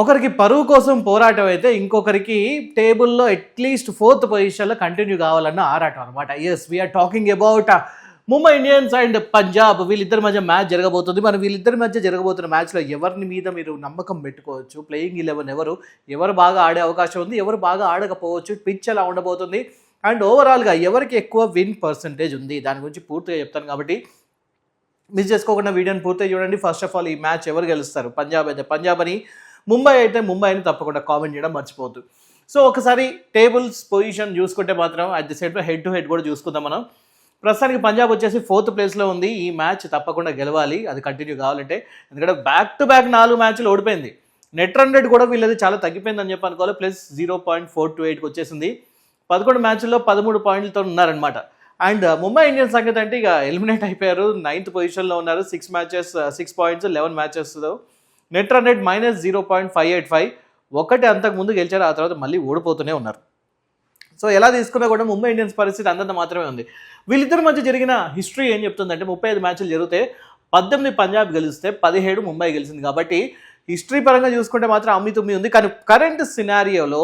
ఒకరికి పరువు కోసం పోరాటం అయితే ఇంకొకరికి టేబుల్లో అట్లీస్ట్ 4th పొజిషన్లో కంటిన్యూ కావాలన్న ఆరాటం అనమాట. Yes, we are talking about Mumbai Indians and Punjab. వీళ్ళిద్దరి మధ్య మ్యాచ్ జరగబోతుంది. మరి వీళ్ళిద్దరి మధ్య జరగబోతున్న మ్యాచ్లో ఎవరిని మీద మీరు నమ్మకం పెట్టుకోవచ్చు? ప్లేయింగ్ 11 ఎవరు బాగా ఆడే అవకాశం ఉంది, ఎవరు బాగా ఆడకపోవచ్చు, పిచ్ ఎలా ఉండబోతుంది, అండ్ ఓవరాల్గా ఎవరికి ఎక్కువ విన్ పర్సంటేజ్ ఉంది, దాని గురించి పూర్తిగా చెప్తాను. కాబట్టి మిస్ చేసుకోకుండా వీడియోని పూర్తిగా చూడండి. ఫస్ట్ ఆఫ్ ఆల్, ఈ మ్యాచ్ ఎవరు గెలుస్తారు? పంజాబ్ అయితే పంజాబ్ అని, ముంబై అయితే ముంబై అని తప్పకుండా కామెంట్ చేయడం మర్చిపోవద్దు. సో ఒకసారి టేబుల్స్ పొజిషన్ చూసుకుంటే మాత్రం at the same head to head కూడా చూసుకుందాం మనం. ప్రస్తుతానికి పంజాబ్ వచ్చేసి 4th ప్లేస్లో ఉంది. ఈ మ్యాచ్ తప్పకుండా గెలవాలి, అది కంటిన్యూ కావాలంటే. ఎందుకంటే బ్యాక్ టు బ్యాక్ 4 మ్యాచ్లు ఓడిపోయింది. నెట్ రన్ రేట్ కూడా వీళ్ళది చాలా తగ్గిపోయిందని చెప్పి అనుకోవాలి. ప్లస్ 0.428కి వచ్చేసింది. 11 మ్యాచ్ల్లో 13 పాయింట్లతో ఉన్నారనమాట. అండ్ ముంబై ఇండియన్స్ సంగతి అంటే ఇక ఎలిమినేట్ అయిపోయారు. 9th పొజిషన్లో ఉన్నారు. 6 మ్యాచెస్ 6 పాయింట్స్ 11 మ్యాచెస్లో. Net run rate -0.585. ఒకటి అంతకు ముందు గెలిచారు, ఆ తర్వాత మళ్ళీ ఓడిపోతూనే ఉన్నారు. సో ఎలా తీసుకున్నా కూడా ముంబై ఇండియన్స్ పరిస్థితి అంతంత మాత్రమే ఉంది. వీళ్ళిద్దరి మధ్య జరిగిన హిస్టరీ ఏం చెప్తుందంటే 35 మ్యాచ్లు జరిగితే 18 పంజాబ్ గెలిస్తే 17 ముంబై గెలిచింది. కాబట్టి హిస్టరీ పరంగా చూసుకుంటే మాత్రం అమ్మి ఉంది. కానీ కరెంట్ సినారియోలో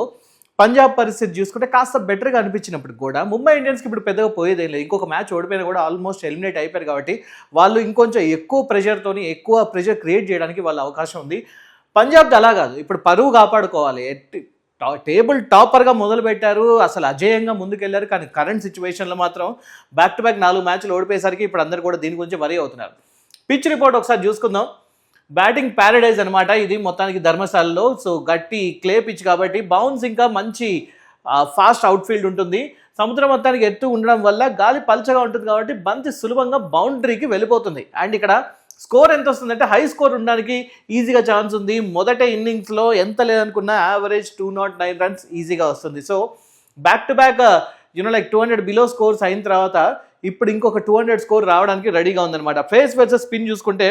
పంజాబ్ పరిస్థితి చూసుకుంటే కాస్త బెటర్గా అనిపించినప్పుడు కూడా ముంబై ఇండియన్స్కి ఇప్పుడు పెద్దగా పోయేదేం లేదు. ఇంకొక మ్యాచ్ ఓడిపోయినా కూడా ఆల్మోస్ట్ ఎలిమినేట్ అయిపోయారు. కాబట్టి వాళ్ళు ఇంకొంచెం ఎక్కువ ప్రెషర్ క్రియేట్ చేయడానికి వాళ్ళ అవకాశం ఉంది. పంజాబ్ది అలా కాదు, ఇప్పుడు పరువు కాపాడుకోవాలి. టేబుల్ టాపర్గా మొదలు పెట్టారు, అసలు అజేయంగా ముందుకెళ్లారు. కానీ కరెంట్ సిచ్యువేషన్లో మాత్రం బ్యాక్ టు బ్యాక్ 4 మ్యాచ్లు ఓడిపోయేసరికి ఇప్పుడు అందరు కూడా దీని గురించి వరీ అవుతున్నారు. పిచ్ రిపోర్ట్ ఒకసారి చూసుకుందాం. బ్యాటింగ్ ప్యారడైజ్ అనమాట ఇది మొత్తానికి ధర్మశాలలో. సో గట్టి క్లే పిచ్ కాబట్టి బౌన్స్ ఇంకా మంచి ఫాస్ట్ అవుట్ఫీల్డ్ ఉంటుంది. సముద్రం మొత్తానికి ఎత్తు ఉండడం వల్ల గాలి పల్చగా ఉంటుంది కాబట్టి బంతి సులభంగా బౌండరీకి వెళ్ళిపోతుంది. అండ్ ఇక్కడ స్కోర్ ఎంత వస్తుందంటే హై స్కోర్ ఉండడానికి ఈజీగా ఛాన్స్ ఉంది. మొదట ఇన్నింగ్స్లో ఎంత లేదనుకున్న యావరేజ్ 209 రన్స్ ఈజీగా వస్తుంది. So back to back 200 below scores అయిన తర్వాత ఇప్పుడు ఇంకొక 200 స్కోర్ రావడానికి రెడీగా ఉందన్నమాట. ఫేస్ వర్సెస్ స్పిన్ చూసుకుంటే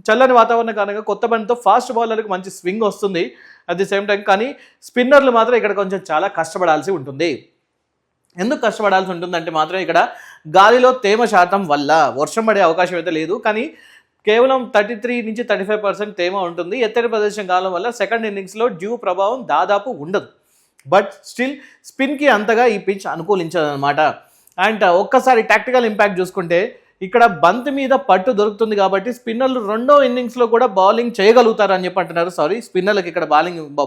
చల్లని వాతావరణం కారణంగా కొత్త బంతితో ఫాస్ట్ బౌలర్లకు మంచి స్వింగ్ వస్తుంది అట్ ది సేమ్ టైం. కానీ స్పిన్నర్లు మాత్రం ఇక్కడ కొంచెం చాలా కష్టపడాల్సి ఉంటుంది. ఎందుకు కష్టపడాల్సి ఉంటుందంటే మాత్రం ఇక్కడ గాలిలో తేమ శాతం వల్ల వర్షం పడే అవకాశం అయితే లేదు. కానీ కేవలం 33 నుంచి 35% తేమ ఉంటుంది. ఎత్తడి ప్రదేశం కాలం వల్ల సెకండ్ ఇన్నింగ్స్లో డ్యూ ప్రభావం దాదాపు ఉండదు. బట్ స్టిల్ స్పిన్కి అంతగా ఈ పిచ్ అనుకూలించదనమాట. అండ్ ఒక్కసారి టాక్టికల్ ఇంపాక్ట్ చూసుకుంటే ఇక్కడ బంతి మీద పట్టు దొరుకుతుంది కాబట్టి స్పిన్నర్లు రెండో ఇన్నింగ్స్లో కూడా బౌలింగ్ చేయగలుగుతారు అని చెప్పి అంటున్నారు. స్పిన్నర్లకు ఇక్కడ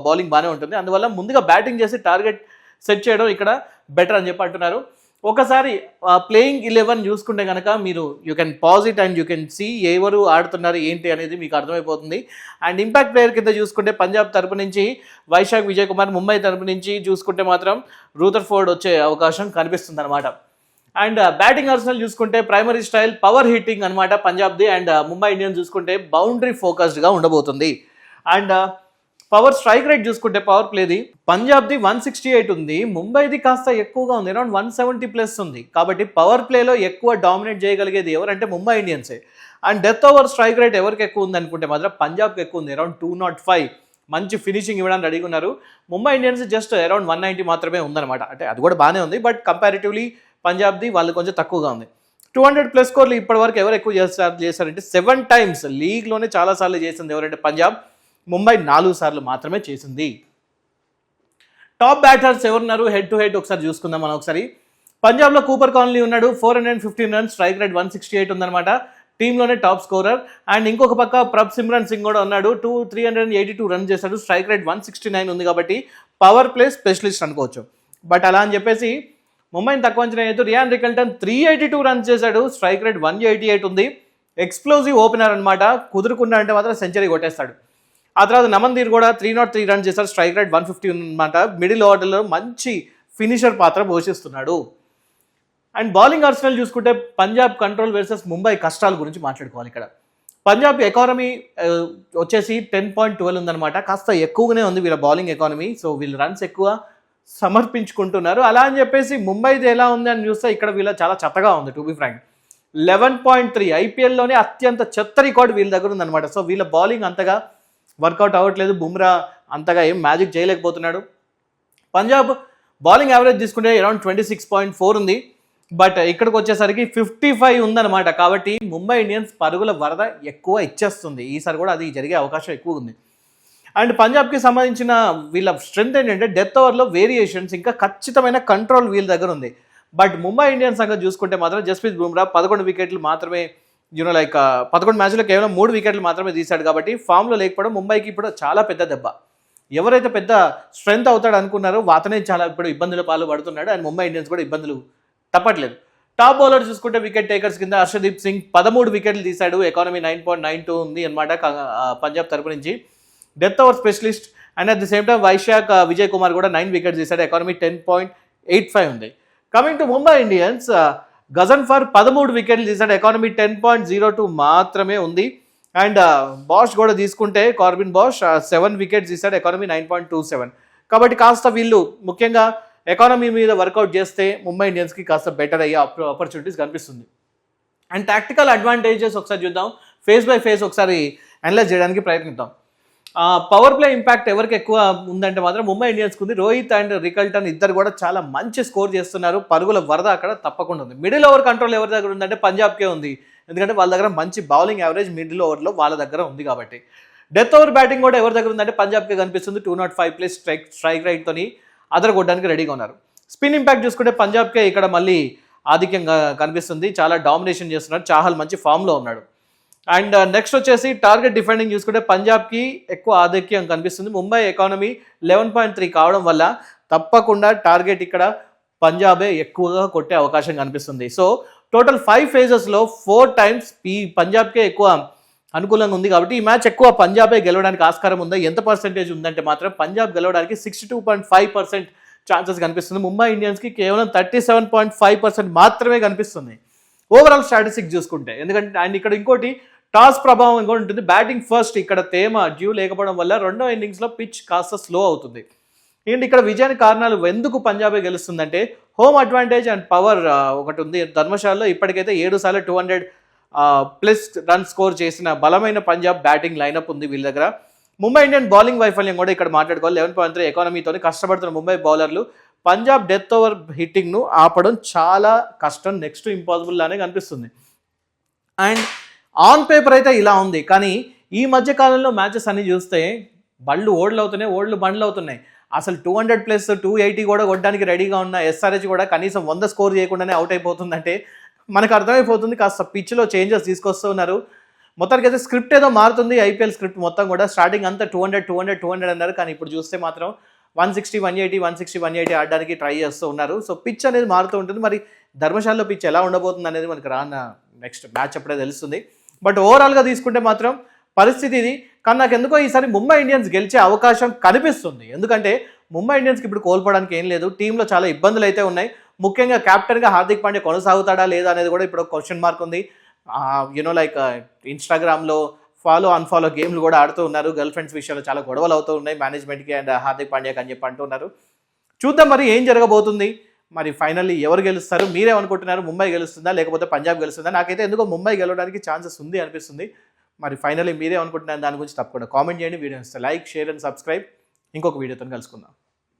బౌలింగ్ బాగానే ఉంటుంది. అందువల్ల ముందుగా బ్యాటింగ్ చేసి టార్గెట్ సెట్ చేయడం ఇక్కడ బెటర్ అని చెప్పి అంటున్నారు. ఒకసారి ప్లేయింగ్ 11 చూసుకుంటే కనుక మీరు you can pause it and you can see ఎవరు ఆడుతున్నారు ఏంటి అనేది మీకు అర్థమైపోతుంది. అండ్ ఇంపాక్ట్ ప్లేయర్ కింద చూసుకుంటే పంజాబ్ తరపు నుంచి వైశాఖ్ విజయ్ కుమార్, ముంబై తరపు నుంచి చూసుకుంటే మాత్రం రూదర్ఫోర్డ్ వచ్చే అవకాశం కనిపిస్తుంది అనమాట. అండ్ బ్యాటింగ్ ఆర్సనల్ చూసుకుంటే ప్రైమరీ స్టైల్ పవర్ హిట్టింగ్ అనమాట పంజాబ్ది. అండ్ ముంబై ఇండియన్స్ చూసుకుంటే బౌండరీ ఫోకస్డ్గా ఉండబోతుంది. అండ్ పవర్ స్ట్రైక్ రేట్ చూసుకుంటే పవర్ ప్లేది పంజాబ్ది 168 ఉంది, ముంబైది కాస్త ఎక్కువగా ఉంది, అరౌండ్ 170+ ఉంది. కాబట్టి పవర్ ప్లేలో ఎక్కువ డామినేట్ చేయగలిగేది ఎవరంటే ముంబై ఇండియన్సే. And death over strike rate ఎవరికి ఎక్కువ ఉంది అనుకుంటే మాత్రం పంజాబ్కి ఎక్కువ ఉంది, అరౌండ్ 205. మంచి ఫినిషింగ్ ఇవ్వడానికి రెడీగా ఉన్నారు. ముంబై ఇండియన్స్ జస్ట్ అరౌండ్ 190 మాత్రమే ఉందన్నమాట. అంటే అది కూడా బాగానే ఉంది, బట్ కంపారిటివ్లీ పంజాబ్ది వాళ్ళు కొంచెం తక్కువగా ఉంది. 200+ స్కోర్లు ఇప్పటివరకు ఎవరు ఎక్కువ చేశారంటే 7 టైమ్స్. లీగ్లోనే చాలాసార్లు చేసింది ఎవరంటే పంజాబ్. ముంబై 4 సార్లు మాత్రమే చేసింది. టాప్ బ్యాటర్స్ ఎవరున్నారు హెడ్ టు హెడ్ ఒకసారి చూసుకుందాం మనం. ఒకసారి పంజాబ్లో కూపర్ కాన్లీ ఉన్నాడు, 415 రన్స్, స్ట్రైక్ రేట్ 168 ఉందన్నమాట. టీంలోనే టాప్ స్కోరర్. అండ్ ఇంకొక పక్క ప్రభ్ సిమ్రన్ సింగ్ కూడా ఉన్నాడు, 382 రన్స్ చేశాడు, స్ట్రైక్ రేట్ 169 ఉంది. కాబట్టి పవర్ ప్లే స్పెషలిస్ట్ అనుకోవచ్చు. బట్ అలా అని చెప్పేసి ముంబైని తక్కువ అంచనా అయితే రియాన్ రికల్టన్ 382 రన్స్ చేశాడు, స్ట్రైక్ రేట్ 188 ఉంది. ఎక్స్ప్లోజివ్ ఓపెనర్ అనమాట, కుదురుకున్నా అంటే మాత్రం సెంచరీ కొట్టేస్తాడు. ఆ తర్వాత నమన్దీర్ కూడా 303 రన్స్ చేశారు, స్ట్రైక్ రేట్ 150 ఉందన్నమాట. మిడిల్ ఆర్డర్లో మంచి ఫినిషర్ పాత్ర పోషిస్తున్నాడు. అండ్ బౌలింగ్ ఆర్సనల్ చూసుకుంటే పంజాబ్ కంట్రోల్ వర్సెస్ ముంబై కష్టాల గురించి మాట్లాడుకోవాలి. ఇక్కడ పంజాబ్ ఎకానమీ వచ్చేసి 10.12 ఉందన్నమాట, కాస్త ఎక్కువగానే ఉంది వీళ్ళ బౌలింగ్ ఎకానమీ. సో వీళ్ళు రన్స్ ఎక్కువ సమర్పించుకుంటున్నారు. అలా అని చెప్పేసి ముంబైది ఎలా ఉంది అని చూస్తే ఇక్కడ వీళ్ళ చాలా చెత్తగా ఉంది. టు బి ఫ్రాంక్ 11.3 ఐపీఎల్లోనే అత్యంత చెత్త రికార్డు వీళ్ళ దగ్గర ఉందన్నమాట. సో వీళ్ళ బౌలింగ్ అంతగా వర్కౌట్ అవ్వట్లేదు. బుమ్రా అంతగా ఏం మ్యాజిక్ చేయలేకపోతున్నాడు. పంజాబ్ బౌలింగ్ యావరేజ్ తీసుకుంటే అరౌండ్ 26.4 ఉంది, బట్ ఇక్కడికి వచ్చేసరికి 55 ఉందన్నమాట. కాబట్టి ముంబై ఇండియన్స్ పరుగుల వరద ఎక్కువ ఇచ్చేస్తుంది ఈసారి కూడా, అది జరిగే అవకాశం ఎక్కువ ఉంది. అండ్ పంజాబ్కి సంబంధించిన వీళ్ళ స్ట్రెంత్ ఏంటంటే డెత్ ఓవర్లో వేరియేషన్స్ ఇంకా ఖచ్చితమైన కంట్రోల్ వీళ్ళ దగ్గర ఉంది. బట్ ముంబై ఇండియన్స్ సంగతి చూసుకుంటే మాత్రం జస్ప్రీత్ బుమ్రా 11 వికెట్లు మాత్రమే 11 మ్యాచ్లో కేవలం 3 వికెట్లు మాత్రమే తీశాడు. కాబట్టి ఫామ్లో లేకపోవడం ముంబైకి ఇప్పుడు చాలా పెద్ద దెబ్బ. ఎవరైతే పెద్ద స్ట్రెంత్ అవుతాడు అనుకున్నారో అతనే చాలా ఇప్పుడు ఇబ్బందుల పాలు పడుతున్నాడు. అండ్ ముంబై ఇండియన్స్ కూడా ఇబ్బందులు తప్పట్లేదు. టాప్ బౌలర్ చూసుకుంటే వికెట్ టేకర్స్ కింద హర్షదీప్ సింగ్ 13 వికెట్లు తీశాడు. ఎకానమీ 9.92 ఉంది అనమాట పంజాబ్ తరపు నుంచి. Death over specialist and at the same time Vaishakh Vijay Kumar కూడా 9 వికెట్స్ తీశాడు. ఎకానమీ 10.85 ఉంది. Coming to Mumbai Indians, Ghazanfar 13 వికెట్లు తీశాడు. ఎకానమీ 10.02 మాత్రమే ఉంది. అండ్ బాష్ కూడా తీసుకుంటే కార్బిన్ బాష్ 7 వికెట్స్ తీశాడు. ఎకానమీ 9.27. కాబట్టి కాస్త వీళ్ళు ముఖ్యంగా ఎకానమీ మీద వర్కౌట్ చేస్తే ముంబై ఇండియన్స్కి కాస్త బెటర్ అయ్యే ఆపర్చునిటీస్ కనిపిస్తుంది. అండ్ టాక్టికల్ అడ్వాంటేజెస్ ఒకసారి చూద్దాం. ఫేస్ బై ఫేస్ ఒకసారి అనలైజ్ చేయడానికి ప్రయత్నిద్దాం. పవర్ ప్లే ఇంపాక్ట్ ఎవరికి ఎక్కువ ఉందంటే మాత్రం ముంబై ఇండియన్స్కి ఉంది. రోహిత్ అండ్ రికల్టన్ ఇద్దరు కూడా చాలా మంచి స్కోర్ చేస్తున్నారు. పరుగుల వరద అక్కడ తప్పకుండా ఉంది. మిడిల్ ఓవర్ కంట్రోల్ ఎవరి దగ్గర ఉందంటే పంజాబ్కే ఉంది. ఎందుకంటే వాళ్ళ దగ్గర మంచి బౌలింగ్ యావరేజ్ మిడిల్ ఓవర్లో వాళ్ళ దగ్గర ఉంది కాబట్టి. డెత్ ఓవర్ బ్యాటింగ్ కూడా ఎవరి దగ్గర ఉందంటే పంజాబ్కే కనిపిస్తుంది. 205+ స్ట్రైక్ రైట్తోని అదరగొట్టడానికి రెడీగా ఉన్నారు. స్పిన్ ఇంపాక్ట్ చూసుకుంటే పంజాబ్కే ఇక్కడ మళ్ళీ ఆధిక్యంగా కనిపిస్తుంది. చాలా డామినేషన్ చేస్తున్నారు. చాహల్ మంచి ఫామ్లో ఉన్నాడు. అండ్ నెక్స్ట్ వచ్చేసి టార్గెట్ డిఫెండింగ్ చూసుకుంటే పంజాబ్కి ఎక్కువ ఆధిక్యం కనిపిస్తుంది. ముంబై ఎకానమీ 11.3 కావడం వల్ల తప్పకుండా టార్గెట్ ఇక్కడ పంజాబే ఎక్కువగా కొట్టే అవకాశం కనిపిస్తుంది. సో టోటల్ 5 ఫేజెస్లో 4 times ఈ పంజాబ్కే ఎక్కువ అనుకూలంగా ఉంది. కాబట్టి ఈ మ్యాచ్ ఎక్కువ పంజాబే గెలవడానికి ఆస్కారం ఉందా, ఎంత పర్సెంటేజ్ ఉందంటే మాత్రం పంజాబ్ గెలవడానికి 62.5% ఛాన్సెస్ కనిపిస్తుంది. ముంబై ఇండియన్స్కి కేవలం 37.5% మాత్రమే కనిపిస్తుంది ఓవరాల్ స్టాటిస్టిక్స్ చూసుకుంటే. ఎందుకంటే అండ్ ఇక్కడ ఇంకోటి టాస్ ప్రభావం కూడా ఉంటుంది. బ్యాటింగ్ ఫస్ట్ ఇక్కడ తేమ డ్యూ లేకపోవడం వల్ల రెండో ఇన్నింగ్స్లో పిచ్ కాస్త స్లో అవుతుంది. ఏంటి ఇక్కడ విజయానికి కారణాలు ఎందుకు పంజాబే గెలుస్తుందంటే హోమ్ అడ్వాంటేజ్ అండ్ పవర్ ఒకటి ఉంది. ధర్మశాలలో ఇప్పటికైతే 7 సార్లు 200+ రన్ స్కోర్ చేసిన బలమైన పంజాబ్ బ్యాటింగ్ లైనప్ ఉంది వీళ్ళ దగ్గర. ముంబై ఇండియన్ బౌలింగ్ వైఫల్యం కూడా ఇక్కడ మాట్లాడుకోవాలి. 11.3 ఎకానమీతో కష్టపడుతున్న ముంబై బౌలర్లు పంజాబ్ డెత్ ఓవర్ హిట్టింగ్ను ఆపడం చాలా కష్టం, నెక్స్ట్ ఇంపాసిబుల్ లానే కనిపిస్తుంది. అండ్ ఆన్ పేపర్ అయితే ఇలా ఉంది, కానీ ఈ మధ్య కాలంలో మ్యాచెస్ అన్ని చూస్తే బళ్ళు ఓడ్లు అవుతున్నాయి, ఓడ్లు బండ్లు అవుతున్నాయి. అసలు 200+ 280 కూడా కొట్టడానికి రెడీగా ఉన్న ఎస్ఆర్హెచ్ కూడా కనీసం 100 స్కోర్ చేయకుండానే అవుట్ అయిపోతుందంటే మనకు అర్థమైపోతుంది. కాస్త పిచ్లో చేంజెస్ తీసుకొస్తూ ఉన్నారు. మొత్తానికి అయితే స్క్రిప్ట్ ఏదో మారుతుంది. ఐపీఎల్ స్క్రిప్ట్ మొత్తం కూడా స్టార్టింగ్ అంతా 200 అన్నారు, కానీ ఇప్పుడు చూస్తే మాత్రం 160, 180, 160, 180 ఆడడానికి ట్రై చేస్తూ ఉన్నారు. సో పిచ్ అనేది మారుతూ ఉంటుంది. మరి ధర్మశాలలో పిచ్ ఎలా ఉండబోతుంది అనేది మనకి నెక్స్ట్ మ్యాచ్ అప్పుడే తెలుస్తుంది. బట్ ఓవరాల్గా తీసుకుంటే మాత్రం పరిస్థితి ఇది. కానీ నాకు ఎందుకో ఈసారి ముంబై ఇండియన్స్ గెలిచే అవకాశం కనిపిస్తుంది. ఎందుకంటే ముంబై ఇండియన్స్కి ఇప్పుడు కోల్పోవడానికి ఏం లేదు. టీంలో చాలా ఇబ్బందులు అయితే ఉన్నాయి. ముఖ్యంగా కెప్టెన్గా హార్దిక్ పాండ్యా కొనసాగుతాడా లేదా అనేది కూడా ఇప్పుడు క్వశ్చన్ మార్క్ ఉంది. ఇన్స్టాగ్రామ్లో అన్ఫాలో గేమ్లు కూడా ఆడుతూ ఉన్నారు. గర్ల్ ఫ్రెండ్స్ విషయంలో చాలా గొడవలు అవుతూ ఉన్నాయి మేనేజ్మెంట్కి అండ్ హార్దిక్ పాండ్యాకి అని చెప్పి అంటున్నారు. చూద్దాం మరి ఏం జరగబోతుంది. మరి ఫైనల్లీ ఎవరు గెలుస్తారు, మీరేమనుకుంటున్నారు? ముంబై గెలుస్తుందా లేకపోతే పంజాబ్ గెలుస్తుందా? నాకైతే ఎందుకో ముంబై గెలవడానికి ఛాన్సెస్ ఉంది అనిపిస్తుంది. మరి ఫైనల్లీ మీరేమనుకుంటున్నారు దాని గురించి తప్పకుండా కామెంట్ చేయండి. Video like, share and subscribe. ఇంకొక వీడియోతో కలుసుకుందాం.